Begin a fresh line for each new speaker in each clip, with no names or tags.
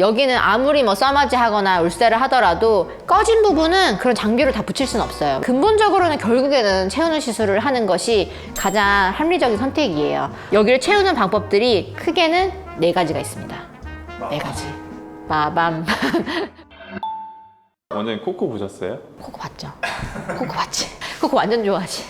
여기는 아무리 뭐 써마지 하거나 울세를 하더라도 꺼진 부분은 그런 장비를 다 붙일 수는 없어요. 근본적으로는 결국에는 채우는 시술을 하는 것이 가장 합리적인 선택이에요. 여기를 채우는 방법들이 크게는 4가지가 있습니다. 4가지. 마밤.
원장님 코코 보셨어요?
코코 봤죠? 코코 봤지? 코코 완전 좋아하지?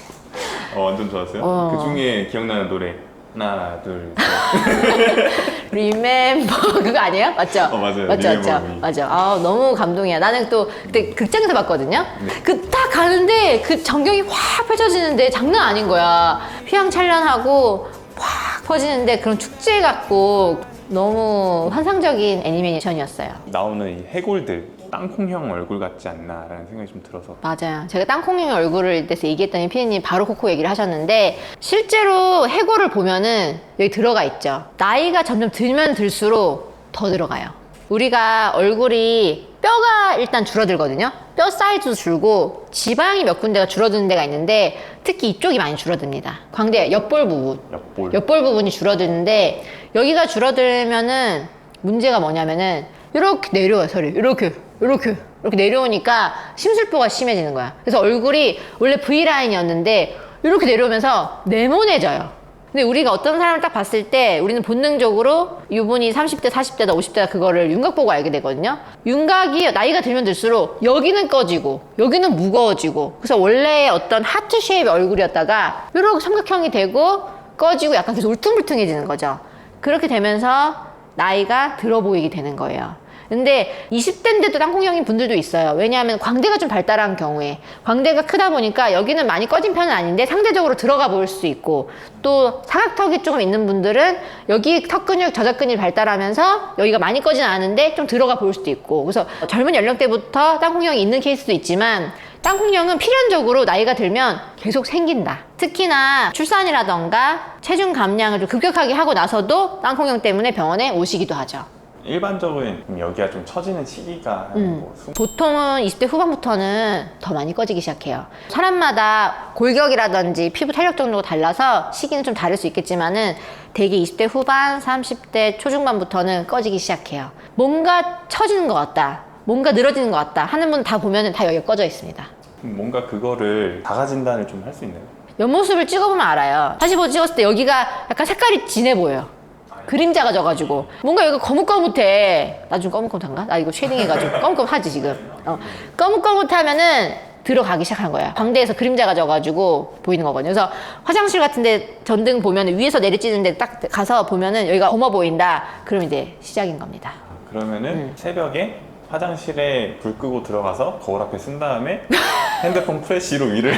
완전 좋았어요? 그 중에 기억나는 노래 하나 둘 셋.
Remember 그거 아니에요? 맞죠?
맞아요.
맞죠, 맞죠,
Remember me.
맞죠. 아, 너무 감동이야. 나는 또 그때 극장에서 봤거든요.
네.
그 딱 가는데 그 전경이 확 펼쳐지는데 장난 아닌 거야. 휘황찬란하고 확 퍼지는데 그런 축제 같고 너무 환상적인 애니메이션이었어요.
나오는 이 해골들 땅콩형 얼굴 같지 않나라는 생각이 좀 들어서.
맞아요. 제가 땅콩님 얼굴을 대해서 얘기했더니 피디님 바로 코코 얘기를 하셨는데, 실제로 해골을 보면은 여기 들어가 있죠. 나이가 점점 들면 들수록 더 들어가요. 우리가 얼굴이 뼈가 일단 줄어들거든요. 뼈 사이즈도 줄고 지방이 몇 군데가 줄어드는 데가 있는데 특히 이쪽이 많이 줄어듭니다. 광대 옆볼 부분. 옆볼 부분이 줄어드는데 여기가 줄어들면은 문제가 뭐냐면은 이렇게 내려와요. 소리 이렇게 내려오니까 심술보가 심해지는 거야. 그래서 얼굴이 원래 V라인이었는데 이렇게 내려오면서 네모내져요. 근데 우리가 어떤 사람을 딱 봤을 때 우리는 본능적으로 이분이 30대, 40대다, 50대다 그거를 윤곽 보고 알게 되거든요. 윤곽이 나이가 들면 들수록 여기는 꺼지고 여기는 무거워지고, 그래서 원래 어떤 하트 쉐입의 얼굴이었다가 이렇게 삼각형이 되고 꺼지고 약간 계속 울퉁불퉁해지는 거죠. 그렇게 되면서 나이가 들어 보이게 되는 거예요. 근데 20대인데도 땅콩형인 분들도 있어요. 왜냐하면 광대가 좀 발달한 경우에, 광대가 크다 보니까 여기는 많이 꺼진 편은 아닌데 상대적으로 들어가 보일 수 있고, 또 사각턱이 조금 있는 분들은 여기 턱 근육, 저작 근육이 발달하면서 여기가 많이 꺼진 않은데 좀 들어가 보일 수도 있고, 그래서 젊은 연령대부터 땅콩형이 있는 케이스도 있지만 땅콩형은 필연적으로 나이가 들면 계속 생긴다. 특히나 출산이라던가 체중 감량을 좀 급격하게 하고 나서도 땅콩형 때문에 병원에 오시기도 하죠.
일반적인 여기가 좀 처지는 시기가 뭐
보통은 20대 후반부터는 더 많이 꺼지기 시작해요. 사람마다 골격이라든지 피부 탄력 정도가 달라서 시기는 좀 다를 수 있겠지만은 대개 20대 후반, 30대 초중반부터는 꺼지기 시작해요. 뭔가 처지는 것 같다, 뭔가 늘어지는 것 같다 하는 분 다 보면은 다 여기가 꺼져 있습니다.
뭔가 그거를 자가 진단을 좀 할 수 있나요?
옆모습을 찍어보면 알아요. 45 찍었을 때 여기가 약간 색깔이 진해 보여요. 그림자가 져가지고 뭔가 여기가 거뭇거뭇해. 나 좀 거뭇거뭇한가? 나 이거 쉐딩 해가지고 거뭇거뭇하지 지금. 거뭇거뭇하면은 들어가기 시작한 거야. 광대에서 그림자가 져가지고 보이는 거거든요. 그래서 화장실 같은데 전등 보면 위에서 내리 찌는데 딱 가서 보면은 여기가 검어 보인다. 그럼 이제 시작인 겁니다.
그러면은 새벽에 화장실에 불 끄고 들어가서 거울 앞에 쓴 다음에 핸드폰 프레쉬로 위를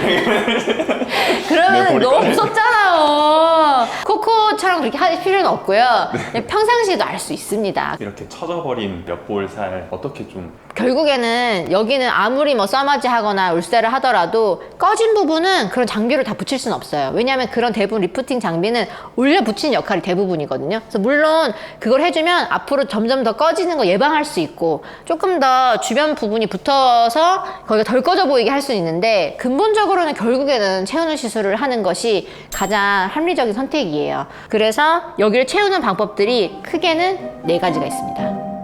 그러면
네,
너무 무섭잖아요. 코코처럼 그렇게 할 필요는 없고요. 그냥 평상시에도 알 수 있습니다.
이렇게 처져버린 옆볼살 어떻게 좀
결국에는 여기는 아무리 뭐 써마지 하거나 울세를 하더라도 꺼진 부분은 그런 장비를 다 붙일 수는 없어요. 왜냐하면 그런 대부분 리프팅 장비는 올려 붙이는 역할이 대부분이거든요. 그래서 물론 그걸 해주면 앞으로 점점 더 꺼지는 거 예방할 수 있고 조금 더 주변 부분이 붙어서 거기가 덜 꺼져 보이게 할 수 있는데, 근본적으로는 결국에는 채우는 시술을 하는 것이 가장 합리적인 선택이에요. 그래서 여기를 채우는 방법들이 크게는 4가지가 있습니다.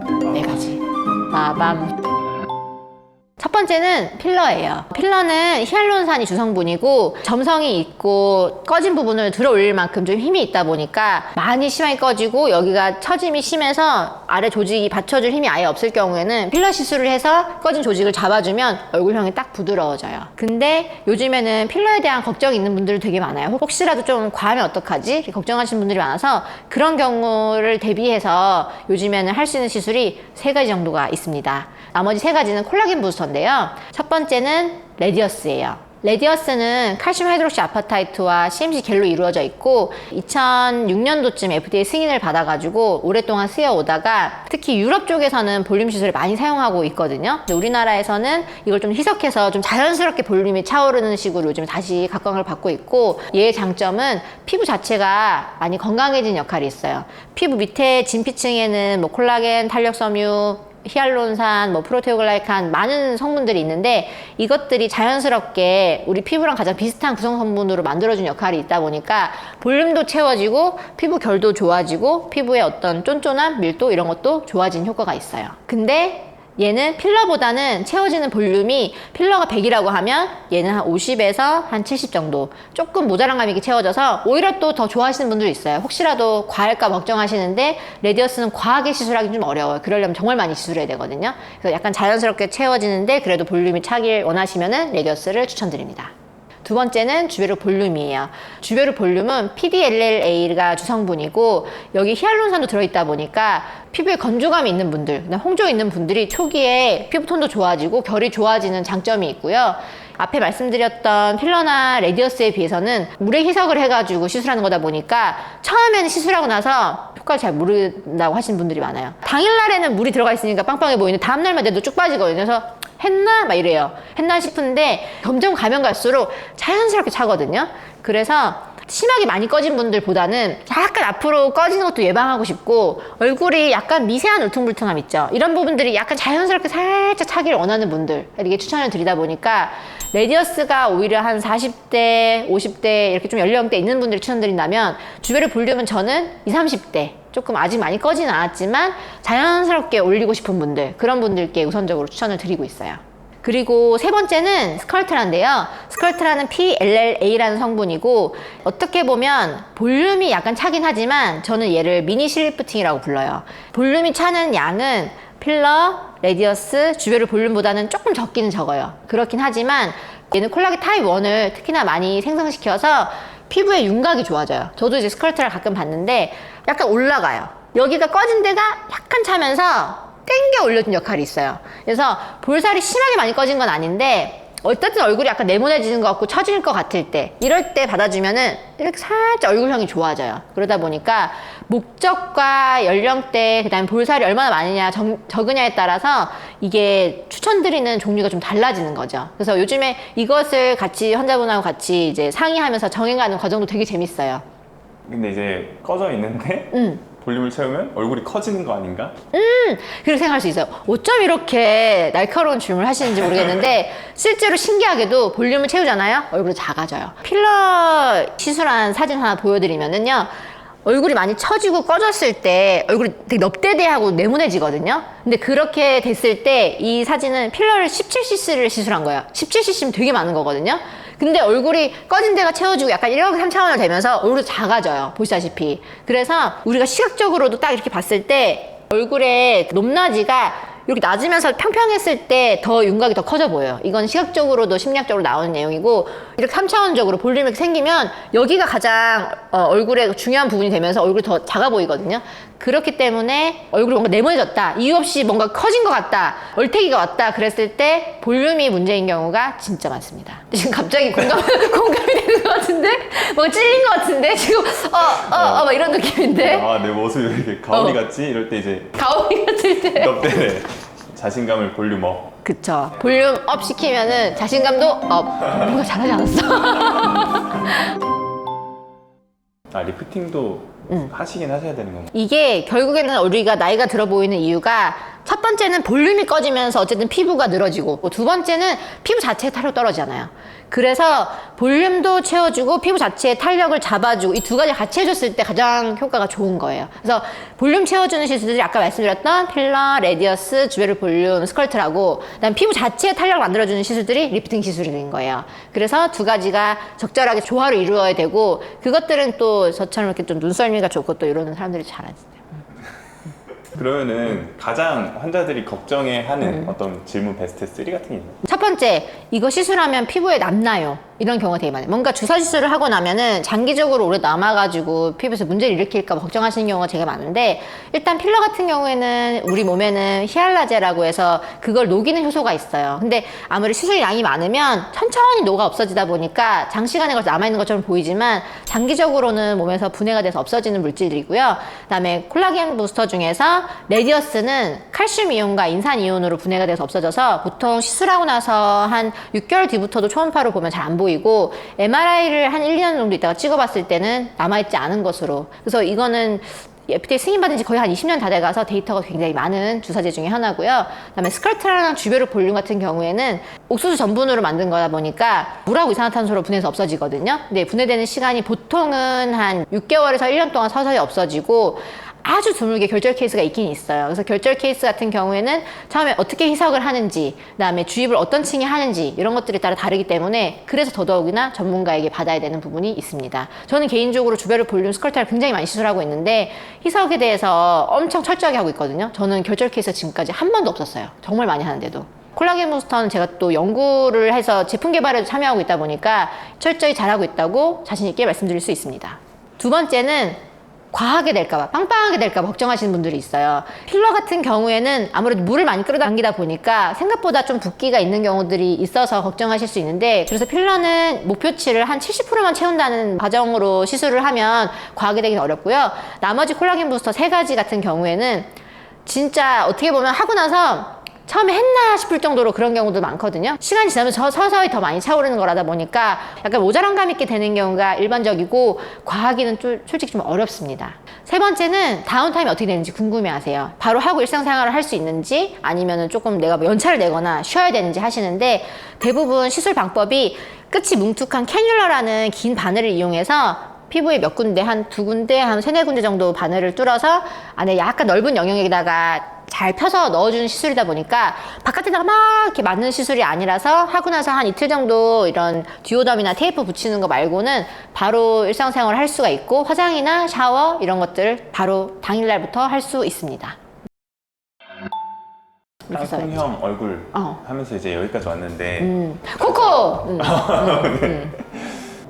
4가지. 빠밤. 첫 번째는 필러예요. 필러는 히알루론산이 주성분이고 점성이 있고 꺼진 부분을 들어 올릴 만큼 좀 힘이 있다 보니까 많이 심하게 꺼지고 여기가 처짐이 심해서 아래 조직이 받쳐줄 힘이 아예 없을 경우에는 필러 시술을 해서 꺼진 조직을 잡아주면 얼굴형이 딱 부드러워져요. 근데 요즘에는 필러에 대한 걱정이 있는 분들이 되게 많아요. 혹시라도 좀 과하면 어떡하지? 이렇게 걱정하시는 분들이 많아서 그런 경우를 대비해서 요즘에는 할 수 있는 시술이 3가지 정도가 있습니다. 나머지 3가지는 콜라겐 부스터인데요. 첫 번째는 레디어스예요. 레디어스는 칼슘 하이드록시 아파타이트와 CMC 겔로 이루어져 있고 2006년도쯤 FDA 승인을 받아가지고 오랫동안 쓰여오다가 특히 유럽 쪽에서는 볼륨 시술을 많이 사용하고 있거든요. 근데 우리나라에서는 이걸 좀 희석해서 좀 자연스럽게 볼륨이 차오르는 식으로 요즘 다시 각광을 받고 있고, 얘의 장점은 피부 자체가 많이 건강해지는 역할이 있어요. 피부 밑에 진피층에는 뭐 콜라겐, 탄력섬유, 히알론산, 뭐 프로테오글라이칸 많은 성분들이 있는데 이것들이 자연스럽게 우리 피부랑 가장 비슷한 구성 성분으로 만들어준 역할이 있다 보니까 볼륨도 채워지고 피부 결도 좋아지고 피부의 어떤 쫀쫀함, 밀도 이런 것도 좋아진 효과가 있어요. 근데 얘는 필러보다는 채워지는 볼륨이 필러가 100이라고 하면 얘는 한 50에서 한 70 정도 조금 모자란 감이 채워져서 오히려 또 더 좋아하시는 분들이 있어요. 혹시라도 과할까 걱정하시는데 레디어스는 과하게 시술하기 좀 어려워요. 그러려면 정말 많이 시술해야 되거든요. 그래서 약간 자연스럽게 채워지는데 그래도 볼륨이 차길 원하시면은 레디어스를 추천드립니다. 두 번째는 주베르 볼륨이에요. 주베르 볼륨은 PDLLA가 주성분이고 여기 히알루론산도 들어있다 보니까 피부에 건조감이 있는 분들, 홍조 있는 분들이 초기에 피부톤도 좋아지고 결이 좋아지는 장점이 있고요. 앞에 말씀드렸던 필러나 레디어스에 비해서는 물에 희석을 해가지고 시술하는 거다 보니까 처음에는 시술하고 나서 효과를 잘 모른다고 하시는 분들이 많아요. 당일날에는 물이 들어가 있으니까 빵빵해 보이는데 다음날만 돼도 쭉 빠지거든요. 그래서 했나? 막 이래요. 했나 싶은데 점점 가면 갈수록 자연스럽게 차거든요. 그래서 심하게 많이 꺼진 분들보다는 약간 앞으로 꺼지는 것도 예방하고 싶고 얼굴이 약간 미세한 울퉁불퉁함 있죠. 이런 부분들이 약간 자연스럽게 살짝 차기를 원하는 분들에게 추천을 드리다 보니까 레디어스가 오히려 한 40대, 50대 이렇게 좀 연령대 있는 분들이 추천드린다면 주베르 볼륨은 저는 20, 30대 조금 아직 많이 꺼지는 않았지만 자연스럽게 올리고 싶은 분들 그런 분들께 우선적으로 추천을 드리고 있어요. 그리고 세 번째는 스컬트라인데요. 스컬트라는 PLLA라는 성분이고 어떻게 보면 볼륨이 약간 차긴 하지만 저는 얘를 미니 실리프팅이라고 불러요. 볼륨이 차는 양은 필러, 레디어스, 주베르 볼륨보다는 조금 적기는 적어요. 그렇긴 하지만 얘는 콜라겐 타입 1을 특히나 많이 생성시켜서 피부의 윤곽이 좋아져요. 저도 이제 스컬트를 가끔 봤는데 약간 올라가요. 여기가 꺼진 데가 약간 차면서 땡겨 올려준 역할이 있어요. 그래서 볼살이 심하게 많이 꺼진 건 아닌데 어쨌든 얼굴이 약간 네모내지는 것 같고 처질 것 같을 때 이럴 때 받아주면은 이렇게 살짝 얼굴형이 좋아져요. 그러다 보니까 목적과 연령대 그다음에 볼살이 얼마나 많으냐 적으냐에 따라서 이게 추천드리는 종류가 좀 달라지는 거죠. 그래서 요즘에 이것을 같이 환자분하고 같이 이제 상의하면서 정해가는 과정도 되게 재밌어요.
근데 이제 꺼져 있는데 볼륨을 채우면 얼굴이 커지는 거 아닌가?
그렇게 생각할 수 있어요. 어쩜 이렇게 날카로운 질문을 하시는지 모르겠는데 실제로 신기하게도 볼륨을 채우잖아요. 얼굴이 작아져요. 필러 시술한 사진 하나 보여드리면은요. 얼굴이 많이 처지고 꺼졌을 때 얼굴이 되게 넙대대하고 네모내지거든요. 근데 그렇게 됐을 때 이 사진은 필러를 17cc를 시술한 거예요. 17cc면 되게 많은 거거든요. 근데 얼굴이 꺼진 데가 채워지고 약간 이렇게 3차원을 되면서 얼굴이 작아져요. 보시다시피. 그래서 우리가 시각적으로도 딱 이렇게 봤을 때 얼굴의 높낮이가 이렇게 낮으면서 평평했을 때 더 윤곽이 더 커져 보여요. 이건 시각적으로도 심리학적으로 나오는 내용이고 이렇게 3차원적으로 볼륨이 이렇게 생기면 여기가 가장 얼굴의 중요한 부분이 되면서 얼굴이 더 작아 보이거든요. 그렇기 때문에 얼굴이 뭔가 네모내졌다, 이유 없이 뭔가 커진 것 같다, 얼태기가 왔다 그랬을 때 볼륨이 문제인 경우가 진짜 많습니다. 지금 갑자기 공감이 되는 것 같은데? 뭔가 찔린 것 같은데? 지금 막 이런 느낌인데?
아, 내 모습이 왜 이렇게 가오리 같지? 이럴 때 이제
가오리 같을 때
넙대네. 자신감을 볼륨 업.
그쵸. 볼륨 업 시키면은 자신감도 업. 뭔가 잘하지 않았어?
아, 리프팅도 하시긴 하셔야 되는 건가요?
이게 결국에는 우리가 나이가 들어 보이는 이유가 첫 번째는 볼륨이 꺼지면서 어쨌든 피부가 늘어지고 두 번째는 피부 자체의 탄력 떨어지잖아요. 그래서 볼륨도 채워주고 피부 자체의 탄력을 잡아주고 이 두 가지 같이 해줬을 때 가장 효과가 좋은 거예요. 그래서 볼륨 채워주는 시술들이 아까 말씀드렸던 필러, 레디어스, 주베르 볼륨, 스컬트라고 그다음 피부 자체의 탄력을 만들어주는 시술들이 리프팅 시술인 거예요. 그래서 두 가지가 적절하게 조화를 이루어야 되고 그것들은 또 저처럼 이렇게 좀 눈썰미가 좋고 또 이러는 사람들이 잘하지.
그러면은 가장 환자들이 걱정해하는 어떤 질문 베스트 3 같은 게 있나요?
첫 번째, 이거 시술하면 피부에 남나요? 이런 경우가 되게 많아요. 뭔가 주사 시술을 하고 나면은 장기적으로 오래 남아가지고 피부에서 문제를 일으킬까 봐 걱정하시는 경우가 되게 많은데 일단 필러 같은 경우에는 우리 몸에는 히알라제라고 해서 그걸 녹이는 효소가 있어요. 근데 아무리 시술 양이 많으면 천천히 녹아 없어지다 보니까 장시간에 걸쳐 남아있는 것처럼 보이지만 장기적으로는 몸에서 분해가 돼서 없어지는 물질들이고요. 그다음에 콜라겐 부스터 중에서 레디어스는 칼슘 이온과 인산 이온으로 분해가 돼서 없어져서 보통 시술하고 나서 한 6개월 뒤부터도 초음파로 보면 잘 안 보이고 MRI를 한 1, 2년 정도 있다가 찍어봤을 때는 남아있지 않은 것으로. 그래서 이거는 FDA 승인받은 지 거의 한 20년 다 돼가서 데이터가 굉장히 많은 주사제 중에 하나고요. 그다음에 스컬트라랑 주베르 볼륨 같은 경우에는 옥수수 전분으로 만든 거다 보니까 물하고 이산화탄소로 분해해서 없어지거든요. 근데 분해되는 시간이 보통은 한 6개월에서 1년 동안 서서히 없어지고 아주 드물게 결절 케이스가 있긴 있어요. 그래서 결절 케이스 같은 경우에는 처음에 어떻게 희석을 하는지, 그다음에 주입을 어떤 층이 하는지 이런 것들에 따라 다르기 때문에 그래서 더더욱이나 전문가에게 받아야 되는 부분이 있습니다. 저는 개인적으로 주베르 볼륨 스컬트를 굉장히 많이 시술하고 있는데 희석에 대해서 엄청 철저하게 하고 있거든요. 저는 결절 케이스가 지금까지 한 번도 없었어요. 정말 많이 하는데도. 콜라겐 부스터는 제가 또 연구를 해서 제품 개발에도 참여하고 있다 보니까 철저히 잘하고 있다고 자신 있게 말씀드릴 수 있습니다. 두 번째는 과하게 될까봐, 빵빵하게 될까봐 걱정하시는 분들이 있어요. 필러 같은 경우에는 아무래도 물을 많이 끌어당기다 보니까 생각보다 좀 붓기가 있는 경우들이 있어서 걱정하실 수 있는데, 그래서 필러는 목표치를 한 70%만 채운다는 과정으로 시술을 하면 과하게 되긴 어렵고요. 나머지 콜라겐 부스터 3가지 같은 경우에는 진짜 어떻게 보면 하고 나서 처음에 했나 싶을 정도로 그런 경우도 많거든요. 시간이 지나면서 서서히 더 많이 차오르는 거라다 보니까 약간 모자란 감 있게 되는 경우가 일반적이고 과하기는 솔직히 좀 어렵습니다. 세 번째는 다운타임이 어떻게 되는지 궁금해하세요. 바로 하고 일상생활을 할 수 있는지 아니면 조금 내가 연차를 내거나 쉬어야 되는지 하시는데, 대부분 시술 방법이 끝이 뭉툭한 캐뉼라라는 긴 바늘을 이용해서 피부에 몇 군데, 한 2군데, 한 3-4군데 정도 바늘을 뚫어서 안에 약간 넓은 영역에다가 잘 펴서 넣어주는 시술이다 보니까 바깥에다가 막 이렇게 맞는 시술이 아니라서 하고 나서 한 이틀 정도 이런 듀오덤이나 테이프 붙이는 거 말고는 바로 일상생활을 할 수가 있고 화장이나 샤워 이런 것들 바로 당일날부터 할 수 있습니다.
땅콩형 얼굴 하면서 이제 여기까지 왔는데
코코!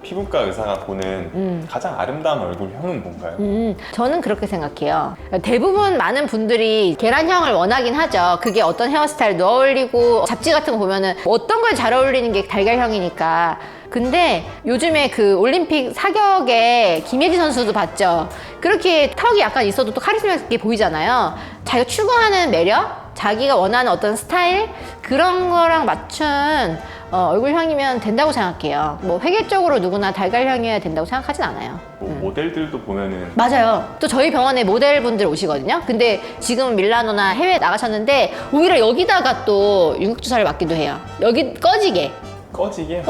피부과 의사가 보는 가장 아름다운 얼굴형은 뭔가요?
저는 그렇게 생각해요. 대부분 많은 분들이 계란형을 원하긴 하죠. 그게 어떤 헤어스타일도 어울리고, 잡지 같은 거 보면은 어떤 걸 잘 어울리는 게 달걀형이니까. 근데 요즘에 그 올림픽 사격에 김혜지 선수도 봤죠. 그렇게 턱이 약간 있어도 또 카리스마 있게 보이잖아요. 자기가 추구하는 매력, 자기가 원하는 어떤 스타일, 그런 거랑 맞춘 얼굴형이면 된다고 생각해요. 뭐 획일적으로 누구나 달걀형이어야 된다고 생각하진 않아요.
모델들도 보면은
맞아요. 또 저희 병원에 모델분들 오시거든요. 근데 지금 밀라노나 해외 나가셨는데 오히려 여기다가 또 윤곽주사를 맞기도 해요. 여기 꺼지게.
꺼지게?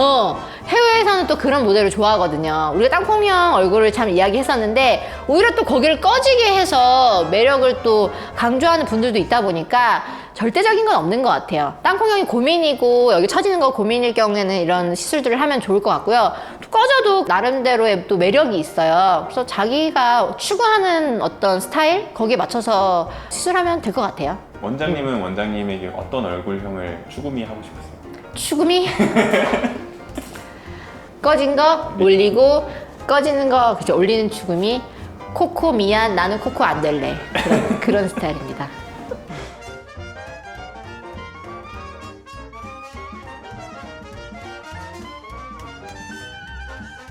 해외에서는 또 그런 모델을 좋아하거든요. 우리가 땅콩형 얼굴을 참 이야기했었는데 오히려 또 거기를 꺼지게 해서 매력을 또 강조하는 분들도 있다 보니까 절대적인 건 없는 것 같아요. 땅콩형이 고민이고 여기 처지는 거 고민일 경우에는 이런 시술들을 하면 좋을 것 같고요. 꺼져도 나름대로의 또 매력이 있어요. 그래서 자기가 추구하는 어떤 스타일 거기에 맞춰서 시술하면 될 것 같아요.
원장님은 원장님에게 어떤 얼굴형을 추구미하고 싶으세요?
추구미? 꺼진 거 올리고 꺼지는 거 그죠, 올리는 추구미. 코코 미안 나는 코코 안 될래, 그런 스타일입니다.